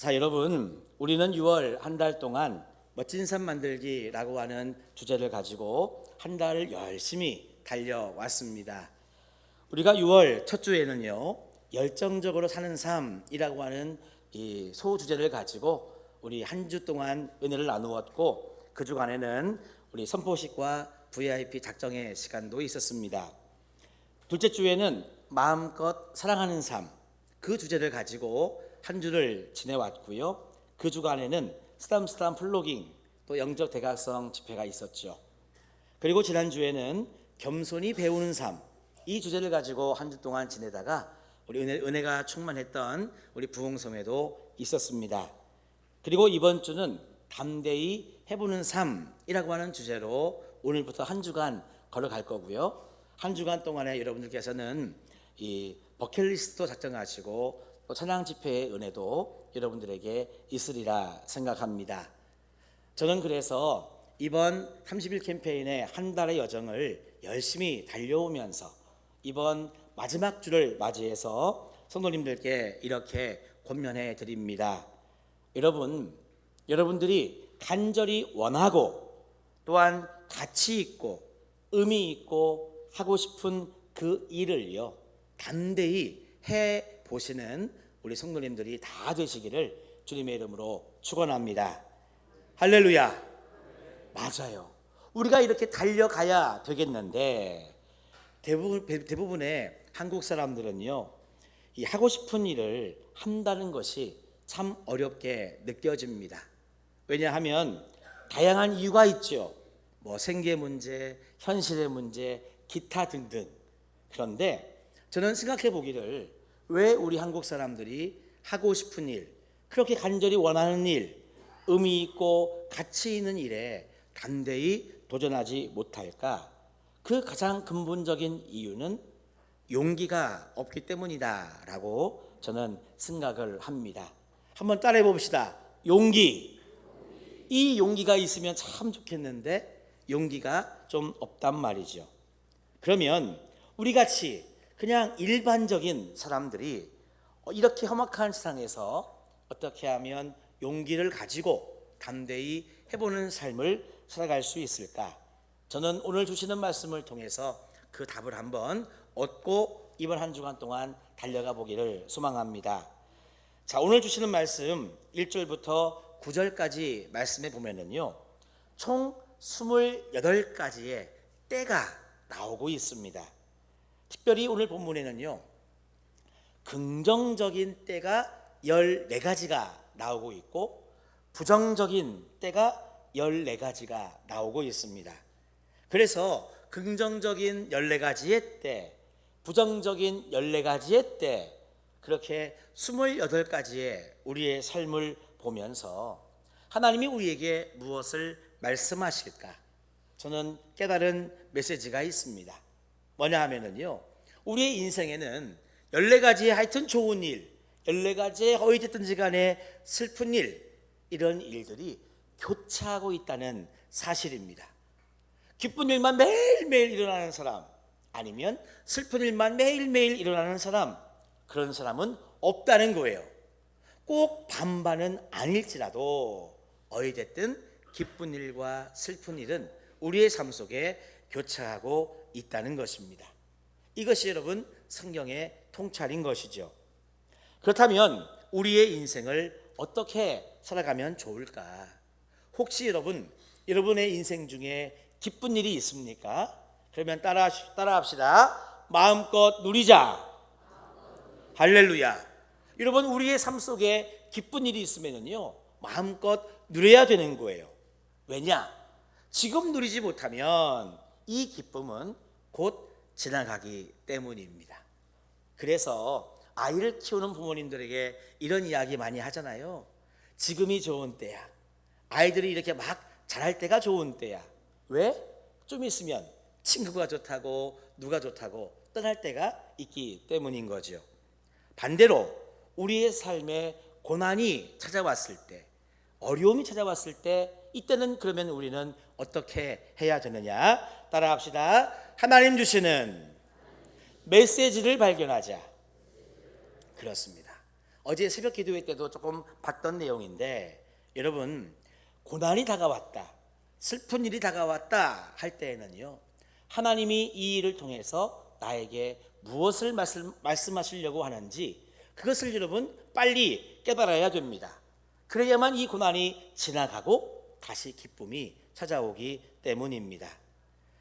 자, 여러분, 우리는 6월 한 달 동안 멋진 삶 만들기라고 하는 주제를 가지고 한 달을 열심히 달려왔습니다. 우리가 6월 첫 주에는요, 열정적으로 사는 삶이라고 하는 이 소주제를 가지고 우리 한 주 동안 은혜를 나누었고, 그 주간에는 우리 선포식과 VIP 작정의 시간도 있었습니다. 둘째 주에는 마음껏 사랑하는 삶, 그 주제를 가지고 한 주를 지내왔고요. 그 주간에는 쓰담쓰담 플로깅, 또 영적 대각성 집회가 있었죠. 그리고 지난주에는 겸손히 배우는 삶, 이 주제를 가지고 한 주 동안 지내다가 우리 은혜가 충만했던 우리 부흥성회도 있었습니다. 그리고 이번 주는 담대히 해보는 삶이라고 하는 주제로 오늘부터 한 주간 걸어갈 거고요. 한 주간 동안에 여러분들께서는 이 버킷리스트도 작성하시고 또 찬양 집회의 은혜도 여러분들에게 있으리라 생각합니다. 저는 그래서 이번 30일 캠페인의 한 달의 여정을 열심히 달려오면서 이번 마지막 주를 맞이해서 성도님들께 이렇게 권면해 드립니다. 여러분들이 간절히 원하고 또한 가치 있고 의미 있고 하고 싶은 그 일을요, 담대히 해 보시는 우리 성도님들이 다 되시기를 주님의 이름으로 축원합니다. 할렐루야. 맞아요. 우리가 이렇게 달려가야 되겠는데 대부분의 한국 사람들은요, 이 하고 싶은 일을 한다는 것이 참 어렵게 느껴집니다. 왜냐하면 다양한 이유가 있죠. 뭐 생계 문제, 현실의 문제, 기타 등등. 그런데 저는 생각해 보기를, 왜 우리 한국 사람들이 하고 싶은 일, 그렇게 간절히 원하는 일, 의미 있고 가치 있는 일에 담대히 도전하지 못할까? 그 가장 근본적인 이유는 용기가 없기 때문이다라고 저는 생각을 합니다. 한번 따라해 봅시다. 용기. 이 용기가 있으면 참 좋겠는데 용기가 좀 없단 말이죠. 그러면 우리 같이 그냥 일반적인 사람들이 이렇게 험악한 세상에서 어떻게 하면 용기를 가지고 담대히 해보는 삶을 살아갈 수 있을까? 저는 오늘 주시는 말씀을 통해서 그 답을 한번 얻고 이번 한 주간 동안 달려가 보기를 소망합니다. 자, 오늘 주시는 말씀 1절부터 9절까지 말씀에 보면은요, 총 28가지의 때가 나오고 있습니다. 특별히 오늘 본문에는요, 긍정적인 때가 14가지가 나오고 있고 부정적인 때가 14가지가 나오고 있습니다. 그래서 긍정적인 14가지의 때, 부정적인 14가지의 때, 그렇게 28가지의 우리의 삶을 보면서 하나님이 우리에게 무엇을 말씀하실까? 저는 깨달은 메시지가 있습니다. 뭐냐 하면은요, 우리의 인생에는 14가지의 하여튼 좋은 일, 14가지의 어찌됐든지 간에 슬픈 일, 이런 일들이 교차하고 있다는 사실입니다. 기쁜 일만 매일매일 일어나는 사람, 아니면 슬픈 일만 매일매일 일어나는 사람, 그런 사람은 없다는 거예요. 꼭 반반은 아닐지라도 어찌됐든 기쁜 일과 슬픈 일은 우리의 삶 속에 교차하고 있다는 것입니다. 이것이 여러분 성경의 통찰인 것이죠. 그렇다면 우리의 인생을 어떻게 살아가면 좋을까? 혹시 여러분의 인생 중에 기쁜 일이 있습니까? 그러면 따라합시다. 마음껏 누리자. 할렐루야. 여러분, 우리의 삶 속에 기쁜 일이 있으면요, 마음껏 누려야 되는 거예요. 왜냐? 지금 누리지 못하면 이 기쁨은 곧 지나가기 때문입니다. 그래서 아이를 키우는 부모님들에게 이런 이야기 많이 하잖아요. 지금이 좋은 때야. 아이들이 이렇게 막 자랄 때가 좋은 때야. 왜? 좀 있으면 친구가 좋다고 누가 좋다고 떠날 때가 있기 때문인 거죠. 반대로 우리의 삶에 고난이 찾아왔을 때, 어려움이 찾아왔을 때, 이때는 그러면 우리는 어떻게 해야 되느냐? 따라합시다. 하나님 주시는 메시지를 발견하자. 그렇습니다. 어제 새벽 기도회 때도 조금 봤던 내용인데, 여러분, 고난이 다가왔다, 슬픈 일이 다가왔다 할 때에는요, 하나님이 이 일을 통해서 나에게 무엇을 말씀하시려고 하는지 그것을 여러분 빨리 깨달아야 됩니다. 그래야만 이 고난이 지나가고 다시 기쁨이 찾아오기 때문입니다.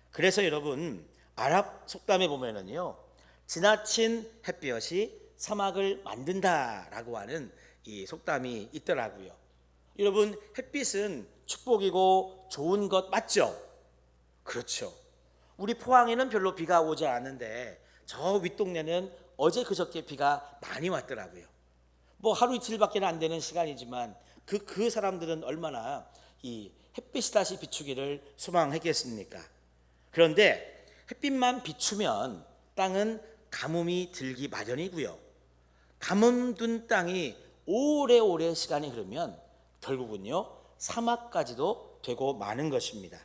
그래서 여러분, 아랍 속담에 보면은요, 지나친 햇볕이 사막을 만든다라고 하는 이 속담이 있더라고요. 여러분, 햇빛은 축복이고 좋은 것 맞죠? 그렇죠. 우리 포항에는 별로 비가 오지 않았는데 저 윗동네는 어제 그저께 비가 많이 왔더라고요. 뭐 하루 이틀밖에 안 되는 시간이지만 그 사람들은 얼마나 이 햇빛이 다시 비추기를 소망했겠습니까? 그런데 햇빛만 비추면 땅은 가뭄이 들기 마련이고요. 가뭄 든 땅이 오래오래 시간이 흐르면 결국은요, 사막까지도 되고 마는 것입니다.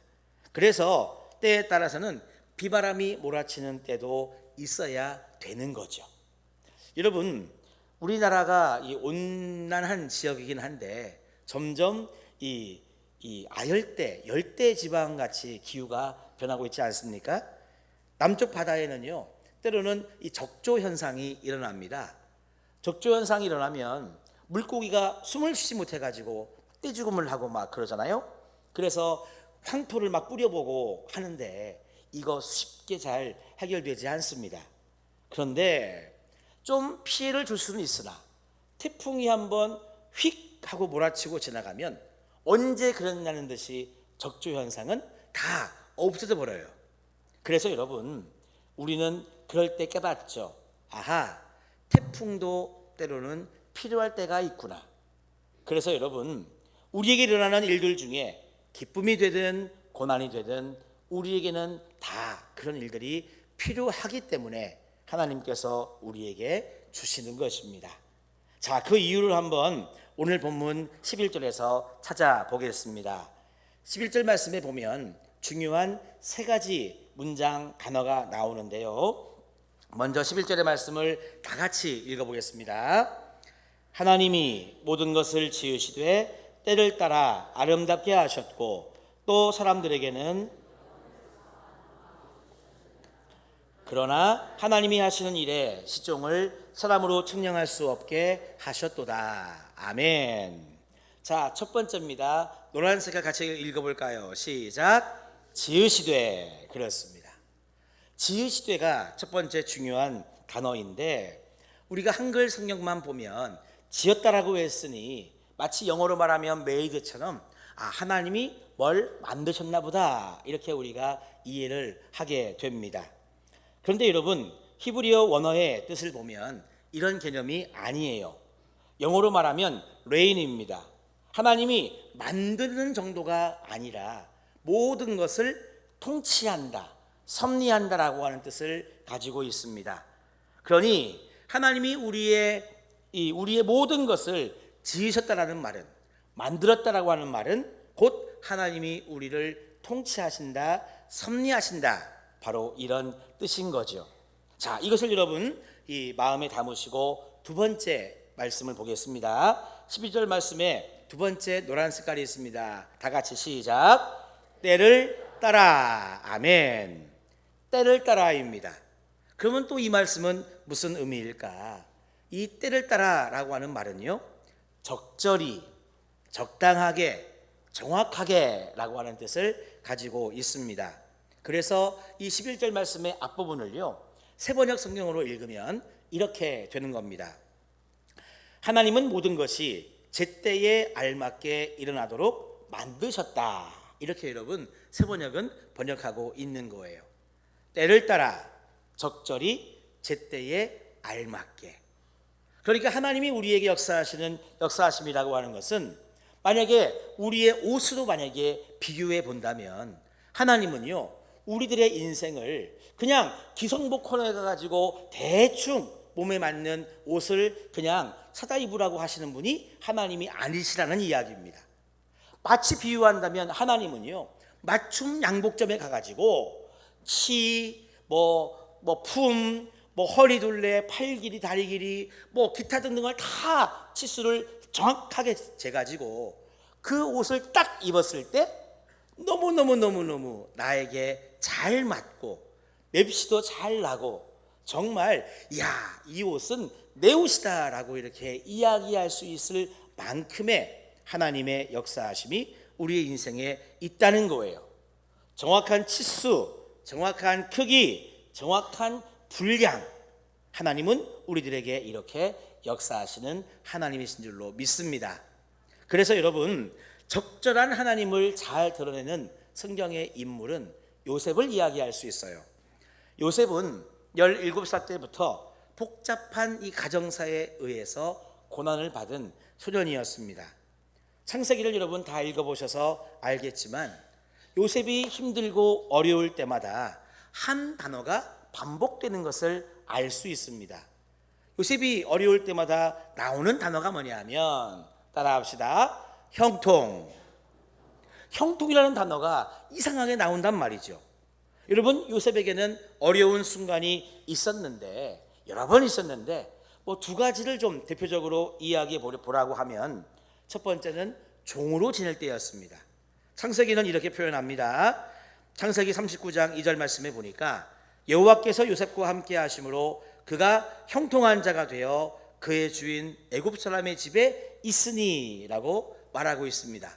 그래서 때에 따라서는 비바람이 몰아치는 때도 있어야 되는 거죠. 여러분, 우리나라가 이 온난한 지역이긴 한데 점점 이 아열대, 열대 지방 같이 기후가 변하고 있지 않습니까? 남쪽 바다에는요, 때로는 이 적조 현상이 일어납니다. 적조 현상이 일어나면 물고기가 숨을 쉬지 못해 가지고 떼죽음을 하고 막 그러잖아요. 그래서 황토를 막 뿌려보고 하는데 이거 쉽게 잘 해결되지 않습니다. 그런데 좀 피해를 줄 수는 있으나 태풍이 한번 휙 하고 몰아치고 지나가면 언제 그러냐는 듯이 적조 현상은 다 없어져 버려요. 그래서 여러분, 우리는 그럴 때 깨닫죠. 아하, 태풍도 때로는 필요할 때가 있구나. 그래서 여러분, 우리에게 일어나는 일들 중에 기쁨이 되든 고난이 되든 우리에게는 다 그런 일들이 필요하기 때문에 하나님께서 우리에게 주시는 것입니다. 자, 그 이유를 한번 오늘 본문 11절에서 찾아보겠습니다. 11절 말씀에 보면 중요한 세 가지 문장 단어가 나오는데요. 먼저 11절의 말씀을 다 같이 읽어보겠습니다. 하나님이 모든 것을 지으시되 때를 따라 아름답게 하셨고 또 사람들에게는 그러나 하나님이 하시는 일에 시종을 사람으로 측량할 수 없게 하셨도다. 아멘. 자, 첫 번째입니다. 노란색을 같이 읽어볼까요? 시작. 지으시되. 그렇습니다. 지으시되가 첫 번째 중요한 단어인데, 우리가 한글 성경만 보면 지었다라고 했으니 마치 영어로 말하면 메이드처럼 하나님이 뭘 만드셨나 보다, 이렇게 우리가 이해를 하게 됩니다. 그런데 여러분, 히브리어 원어의 뜻을 보면 이런 개념이 아니에요. 영어로 말하면 reign입니다. 하나님이 만드는 정도가 아니라 모든 것을 통치한다, 섭리한다라고 하는 뜻을 가지고 있습니다. 그러니 하나님이 우리의 모든 것을 지으셨다라는 말은, 만들었다라고 하는 말은 곧 하나님이 우리를 통치하신다, 섭리하신다, 바로 이런 뜻인 거죠. 자, 이것을 여러분 이 마음에 담으시고 두 번째 말씀을 보겠습니다. 12절 말씀에 두 번째 노란 색깔이 있습니다. 다 같이 시작. 때를 따라. 아멘. 때를 따라입니다. 그러면 또 이 말씀은 무슨 의미일까? 이 때를 따라라고 하는 말은요, 적절히, 적당하게, 정확하게 라고 하는 뜻을 가지고 있습니다. 그래서 이 11절 말씀의 앞부분을요, 세번역 성경으로 읽으면 이렇게 되는 겁니다. 하나님은 모든 것이 제때에 알맞게 일어나도록 만드셨다. 이렇게 여러분 세번역은 번역하고 있는 거예요. 때를 따라, 적절히, 제때에 알맞게. 그러니까 하나님이 우리에게 역사하심이라고 하는 것은, 만약에 우리의 옷으로 만약에 비교해 본다면 하나님은요, 우리들의 인생을 그냥 기성복권해 가지고 대충 몸에 맞는 옷을 그냥 사다 입으라고 하시는 분이 하나님이 아니시라는 이야기입니다. 마치 비유한다면 하나님은요, 맞춤 양복점에 가가지고 치, 품, 뭐 허리 둘레, 팔 길이, 다리 길이, 뭐 기타 등등을 다 치수를 정확하게 재가지고 그 옷을 딱 입었을 때 너무너무 나에게 잘 맞고 맵시도 잘 나고 정말 이 옷은 내 옷이다 라고 이렇게 이야기할 수 있을 만큼의 하나님의 역사하심이 우리의 인생에 있다는 거예요. 정확한 치수, 정확한 크기, 정확한 분량, 하나님은 우리들에게 이렇게 역사하시는 하나님이신 줄로 믿습니다. 그래서 여러분, 적절한 하나님을 잘 드러내는 성경의 인물은 요셉을 이야기할 수 있어요. 요셉은 17살 때부터 복잡한 이 가정사에 의해서 고난을 받은 소년이었습니다. 창세기를 여러분 다 읽어보셔서 알겠지만 요셉이 힘들고 어려울 때마다 한 단어가 반복되는 것을 알 수 있습니다. 요셉이 어려울 때마다 나오는 단어가 뭐냐면, 따라합시다. 형통. 형통이라는 단어가 이상하게 나온단 말이죠. 여러분, 요셉에게는 어려운 순간이 있었는데, 여러 번 있었는데, 뭐 두 가지를 좀 대표적으로 이야기해 보라고 하면, 첫 번째는 종으로 지낼 때였습니다. 창세기는 이렇게 표현합니다. 창세기 39장 2절 말씀에 보니까 여호와께서 요셉과 함께 하심으로 그가 형통한 자가 되어 그의 주인 애굽 사람의 집에 있으니 라고 말하고 있습니다.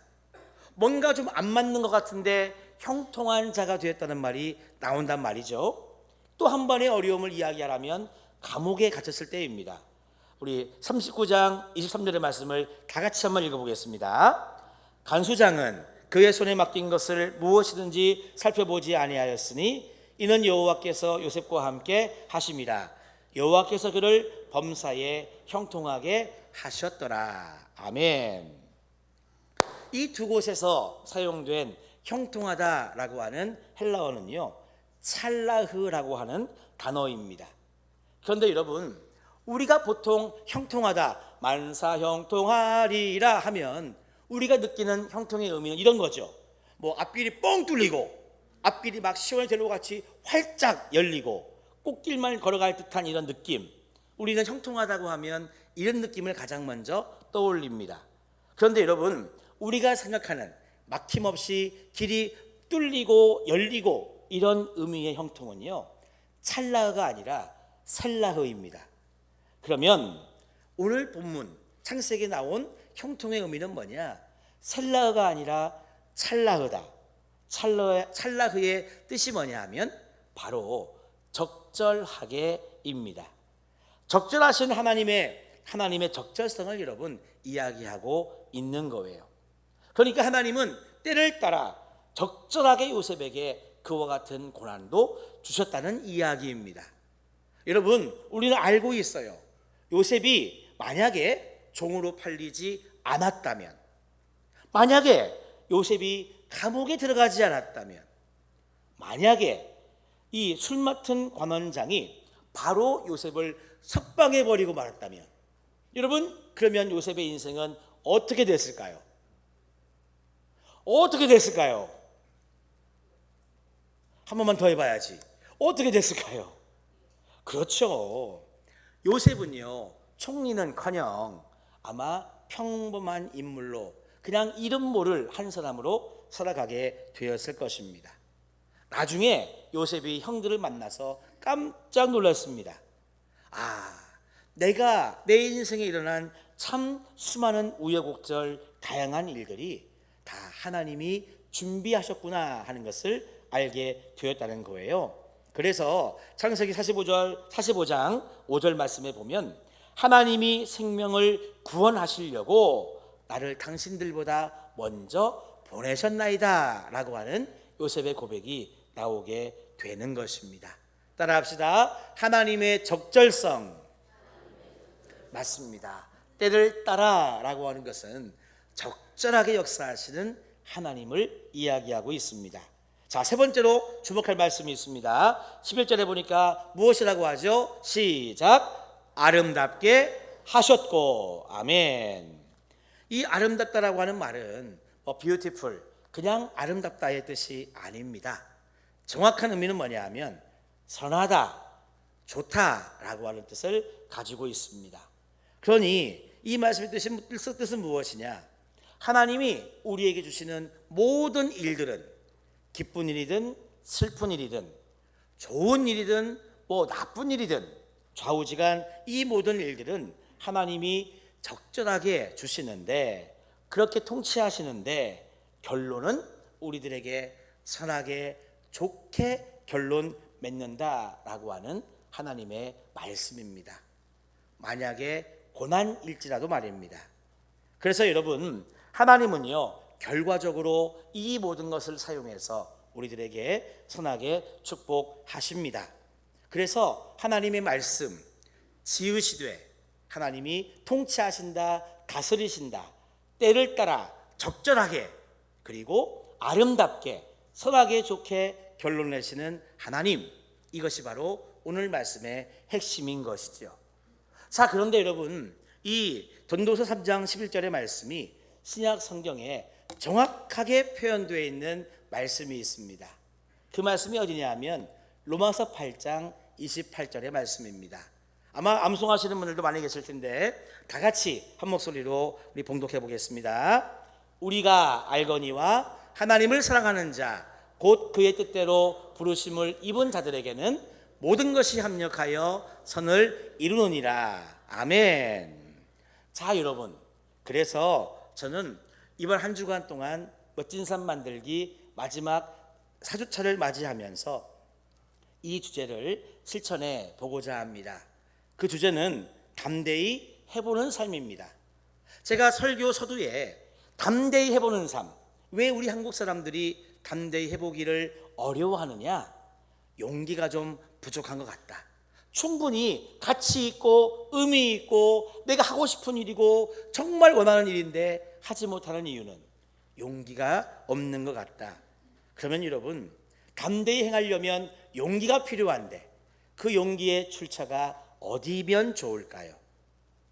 뭔가 좀 안 맞는 것 같은데 형통한 자가 되었다는 말이 나온단 말이죠. 또 한 번의 어려움을 이야기하라면 감옥에 갇혔을 때입니다. 우리 39장 23절의 말씀을 다 같이 한번 읽어보겠습니다. 간수장은 그의 손에 맡긴 것을 무엇이든지 살펴보지 아니하였으니 이는 여호와께서 요셉과 함께 하심이라. 여호와께서 그를 범사에 형통하게 하셨더라. 아멘. 이 두 곳에서 사용된 형통하다라고 하는 헬라어는요, 찰라흐라고 하는 단어입니다. 그런데 여러분, 우리가 보통 형통하다, 만사 형통하리라 하면 우리가 느끼는 형통의 의미는 이런 거죠. 뭐 앞길이 뻥 뚫리고 앞길이 막 시원히 되는 것 같이 활짝 열리고 꽃길만 걸어갈 듯한 이런 느낌, 우리는 형통하다고 하면 이런 느낌을 가장 먼저 떠올립니다. 그런데 여러분, 우리가 생각하는 막힘없이 길이 뚫리고 열리고 이런 의미의 형통은요, 찰라흐가 아니라 셀라흐입니다. 그러면 오늘 본문 창세기에 나온 형통의 의미는 뭐냐? 셀라흐가 아니라 찰라흐다. 찰라흐의 뜻이 뭐냐 하면 바로 적절하게입니다. 적절하신 하나님의 적절성을 여러분 이야기하고 있는 거예요. 그러니까 하나님은 때를 따라 적절하게 요셉에게 그와 같은 고난도 주셨다는 이야기입니다. 여러분, 우리는 알고 있어요. 요셉이 만약에 종으로 팔리지 않았다면, 만약에 요셉이 감옥에 들어가지 않았다면, 만약에 이 술 맡은 관원장이 바로 요셉을 석방해 버리고 말았다면, 여러분, 그러면 요셉의 인생은 어떻게 됐을까요? 어떻게 됐을까요? 한 번만 더 해봐야지. 어떻게 됐을까요? 그렇죠. 요셉은요, 총리는커녕 아마 평범한 인물로 그냥 이름 모를 한 사람으로 살아가게 되었을 것입니다. 나중에 요셉이 형들을 만나서 깜짝 놀랐습니다. 내가 내 인생에 일어난 참 수많은 우여곡절 다양한 일들이 다 하나님이 준비하셨구나 하는 것을 알게 되었다는 거예요. 그래서 창세기 45장 5절 말씀에 보면 하나님이 생명을 구원하시려고 나를 당신들보다 먼저 보내셨나이다 라고 하는 요셉의 고백이 나오게 되는 것입니다. 따라합시다. 하나님의 적절성. 맞습니다. 때를 따라 라고 하는 것은 적절하게 역사하시는 하나님을 이야기하고 있습니다. 자, 세 번째로 주목할 말씀이 있습니다. 11절에 보니까 무엇이라고 하죠? 시작. 아름답게 하셨고. 아멘. 이 아름답다라고 하는 말은 beautiful, 그냥 아름답다의 뜻이 아닙니다. 정확한 의미는 뭐냐 하면 선하다, 좋다라고 하는 뜻을 가지고 있습니다. 그러니 이 말씀의 뜻은 무엇이냐? 하나님이 우리에게 주시는 모든 일들은 기쁜 일이든 슬픈 일이든 좋은 일이든 뭐 나쁜 일이든 좌우지간 이 모든 일들은 하나님이 적절하게 주시는데, 그렇게 통치하시는데 결론은 우리들에게 선하게 좋게 결론 맺는다라고 하는 하나님의 말씀입니다. 만약에 고난일지라도 말입니다. 그래서 여러분, 하나님은요 결과적으로 이 모든 것을 사용해서 우리들에게 선하게 축복하십니다. 그래서 하나님의 말씀 지으시되 하나님이 통치하신다, 다스리신다, 때를 따라 적절하게 그리고 아름답게 선하게 좋게 결론 내시는 하나님, 이것이 바로 오늘 말씀의 핵심인 것이죠. 자, 그런데 여러분, 이 전도서 3장 11절의 말씀이 신약 성경에 정확하게 표현되어 있는 말씀이 있습니다. 그 말씀이 어디냐 하면 로마서 8장 28절의 말씀입니다. 아마 암송하시는 분들도 많이 계실 텐데 다 같이 한 목소리로 우리 봉독해 보겠습니다. 우리가 알거니와 하나님을 사랑하는 자 곧 그의 뜻대로 부르심을 입은 자들에게는 모든 것이 합력하여 선을 이루느니라. 아멘. 자, 여러분, 그래서 저는 이번 한 주간 동안 멋진 삶 만들기 마지막 4주차를 맞이하면서 이 주제를 실천해 보고자 합니다. 그 주제는 담대히 해보는 삶입니다. 제가 설교 서두에 담대히 해보는 삶, 왜 우리 한국 사람들이 담대히 해보기를 어려워하느냐? 용기가 좀 부족한 것 같다. 충분히 가치 있고 의미 있고 내가 하고 싶은 일이고 정말 원하는 일인데 하지 못하는 이유는 용기가 없는 것 같다. 그러면 여러분, 담대히 행하려면 용기가 필요한데 그 용기의 출처가 어디면 좋을까요?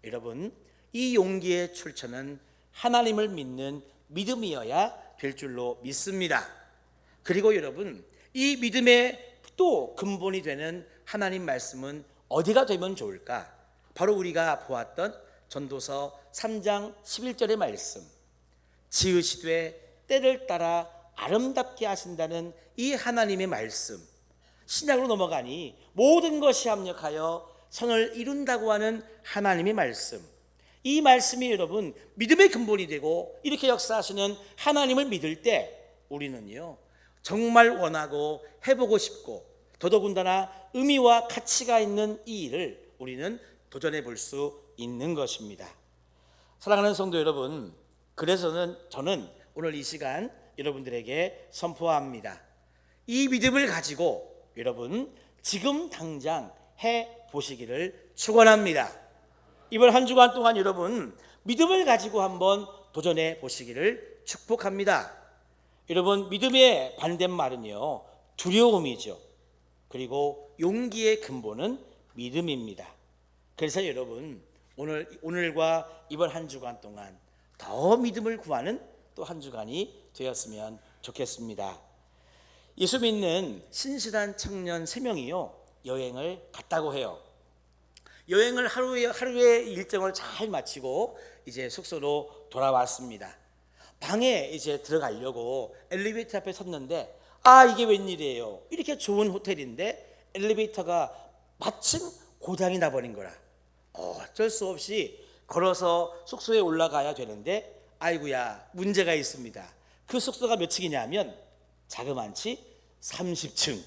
여러분, 이 용기의 출처는 하나님을 믿는 믿음이어야 될 줄로 믿습니다. 그리고 여러분, 이 믿음의 또 근본이 되는 하나님 말씀은 어디가 되면 좋을까? 바로 우리가 보았던 전도서 3장 11절의 말씀, 지으시되 때를 따라 아름답게 하신다는 이 하나님의 말씀, 신약으로 넘어가니 모든 것이 합력하여 선을 이룬다고 하는 하나님의 말씀, 이 말씀이 여러분 믿음의 근본이 되고 이렇게 역사하시는 하나님을 믿을 때 우리는요 정말 원하고 해보고 싶고 더더군다나 의미와 가치가 있는 이 일을 우리는 도전해 볼 수 있는 것입니다. 사랑하는 성도 여러분, 그래서는 저는 오늘 이 시간 여러분들에게 선포합니다. 이 믿음을 가지고 여러분 지금 당장 해 보시기를 축원합니다. 이번 한 주간 동안 여러분 믿음을 가지고 한번 도전해 보시기를 축복합니다. 여러분, 믿음의 반대말은요 두려움이죠. 그리고 용기의 근본은 믿음입니다. 그래서 여러분 오늘과 이번 한 주간 동안 더 믿음을 구하는 또 한 주간이 되었으면 좋겠습니다. 예수 믿는 신실한 청년 3명이요 여행을 갔다고 해요. 여행을 하루의 일정을 잘 마치고 이제 숙소로 돌아왔습니다. 방에 이제 들어가려고 엘리베이터 앞에 섰는데 이게 웬일이에요? 이렇게 좋은 호텔인데 엘리베이터가 마침 고장이 나버린 거라. 어쩔 수 없이 걸어서 숙소에 올라가야 되는데 아이고야 문제가 있습니다. 그 숙소가 몇 층이냐면 자그만치 30층.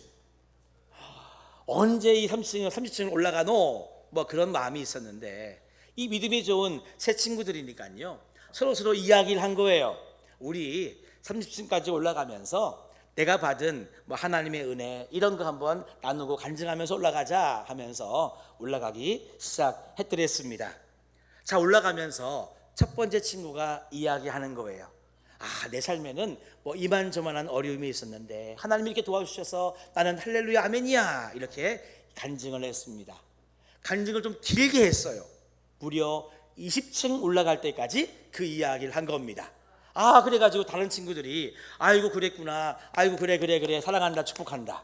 언제 이 30층 올라가노? 뭐 그런 마음이 있었는데 이 믿음이 좋은 새 친구들이니까요 서로 이야기를 한 거예요. 우리 30층까지 올라가면서 내가 받은 뭐 하나님의 은혜 이런 거 한번 나누고 간증하면서 올라가자 하면서 올라가기 시작했더랬습니다. 자, 올라가면서 첫 번째 친구가 이야기하는 거예요. 내 삶에는 뭐 이만저만한 어려움이 있었는데 하나님이 이렇게 도와주셔서 나는 할렐루야 아멘이야 이렇게 간증을 했습니다. 간증을 좀 길게 했어요. 무려 20층 올라갈 때까지 그 이야기를 한 겁니다. 그래가지고 다른 친구들이 아이고 그랬구나, 아이고 그래 사랑한다 축복한다.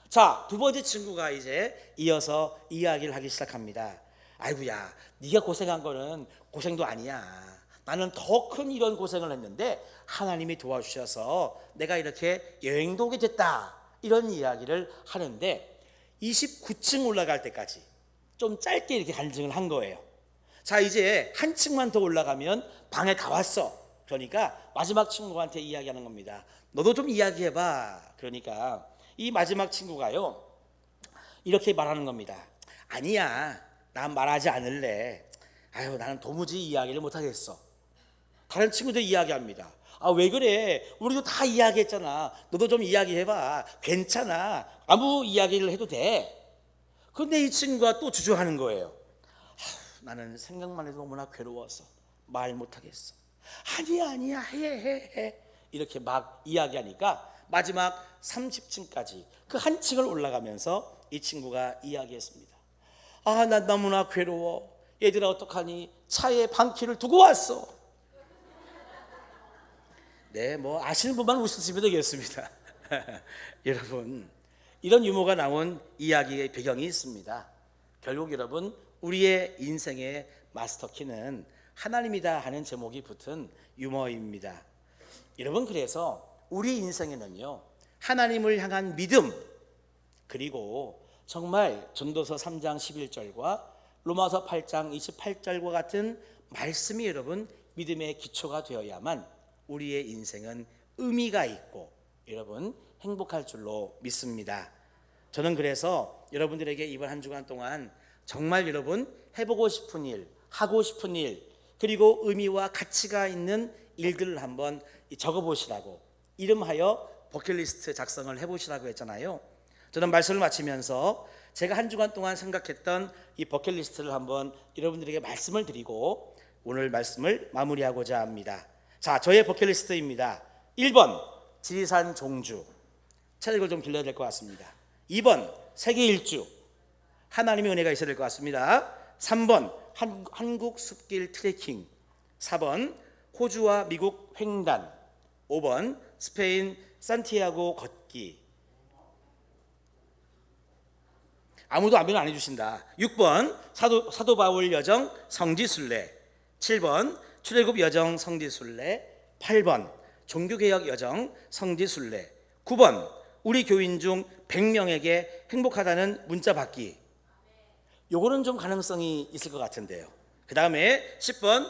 자, 두 번째 친구가 이제 이어서 이야기를 하기 시작합니다. 아이고야, 네가 고생한 거는 고생도 아니야. 나는 더 큰 이런 고생을 했는데 하나님이 도와주셔서 내가 이렇게 여행도 오게 됐다. 이런 이야기를 하는데 29층 올라갈 때까지 좀 짧게 이렇게 간증을 한 거예요. 자, 이제 한 층만 더 올라가면 방에 다 왔어. 그러니까 마지막 친구한테 이야기하는 겁니다. 너도 좀 이야기해봐. 그러니까 이 마지막 친구가요, 이렇게 말하는 겁니다. 아니야, 난 말하지 않을래. 아유, 나는 도무지 이야기를 못하겠어. 다른 친구들 이야기합니다. 아, 왜 그래? 우리도 다 이야기했잖아. 너도 좀 이야기해봐. 괜찮아. 아무 이야기를 해도 돼. 근데 이 친구가 또 주저하는 거예요. 나는 생각만 해도 너무나 괴로워서 말 못하겠어. 아니야 해. 이렇게 막 이야기하니까 마지막 30층까지 그 한 층을 올라가면서 이 친구가 이야기했습니다. 아, 난 너무나 괴로워. 얘들아, 어떡하니? 차에 방키를 두고 왔어. 네, 뭐 아시는 분만 웃으시면 되겠습니다. 여러분, 이런 유머가 나온 이야기의 배경이 있습니다. 결국 여러분, 우리의 인생의 마스터키는 하나님이다 하는 제목이 붙은 유머입니다. 여러분, 그래서 우리 인생에는요, 하나님을 향한 믿음, 그리고 정말 전도서 3장 11절과 로마서 8장 28절과 같은 말씀이 여러분 믿음의 기초가 되어야만 우리의 인생은 의미가 있고 여러분 행복할 줄로 믿습니다. 저는 그래서 여러분들에게 이번 한 주간 동안 정말 여러분 해보고 싶은 일, 하고 싶은 일, 그리고 의미와 가치가 있는 일들을 한번 적어보시라고, 이름하여 버킷리스트 작성을 해보시라고 했잖아요. 저는 말씀을 마치면서 제가 한 주간 동안 생각했던 이 버킷리스트를 한번 여러분들에게 말씀을 드리고 오늘 말씀을 마무리하고자 합니다. 자, 저의 버킷리스트입니다. 1번 지리산 종주, 체력을 좀 길러야 될 것 같습니다. 2번 세계 일주, 하나님의 은혜가 있어야 될 것 같습니다. 3번 한국 숲길 트레킹, 4번 호주와 미국 횡단, 5번 스페인 산티아고 걷기. 아무도 아멘 안 해주신다. 6번 사도 바울 여정 성지순례, 7번 출애굽 여정 성지순례, 8번 종교개혁 여정 성지순례, 9번 우리 교인 중 100명에게 행복하다는 문자 받기. 요거는 좀 가능성이 있을 것 같은데요. 그 다음에 10번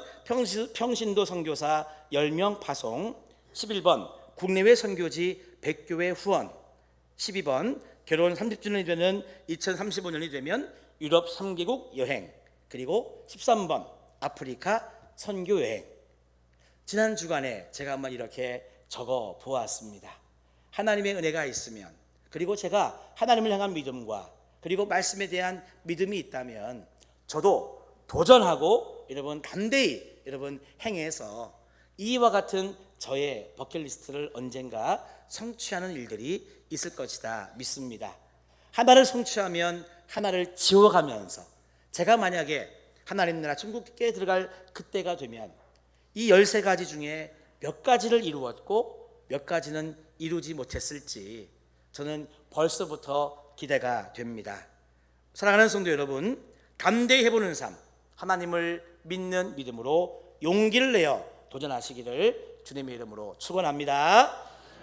평신도 선교사 10명 파송, 11번 국내외 선교지 100교회 후원, 12번 결혼 30주년이 되는 2035년이 되면 유럽 3개국 여행, 그리고 13번 아프리카 선교 여행. 지난 주간에 제가 한번 이렇게 적어 보았습니다. 하나님의 은혜가 있으면, 그리고 제가 하나님을 향한 믿음과 그리고 말씀에 대한 믿음이 있다면 저도 도전하고 여러분 담대히 여러분 행해서 이와 같은 저의 버킷리스트를 언젠가 성취하는 일들이 있을 것이다 믿습니다. 하나를 성취하면 하나를 지워가면서 제가 만약에 하나님 나라 천국에 들어갈 그때가 되면 이 13가지 중에 몇 가지를 이루었고 몇 가지는 이루지 못했을지 저는 벌써부터 기대가 됩니다. 사랑하는 성도 여러분, 담대히 해보는 삶, 하나님을 믿는 믿음으로 용기를 내어 도전하시기를 주님의 이름으로 축원합니다.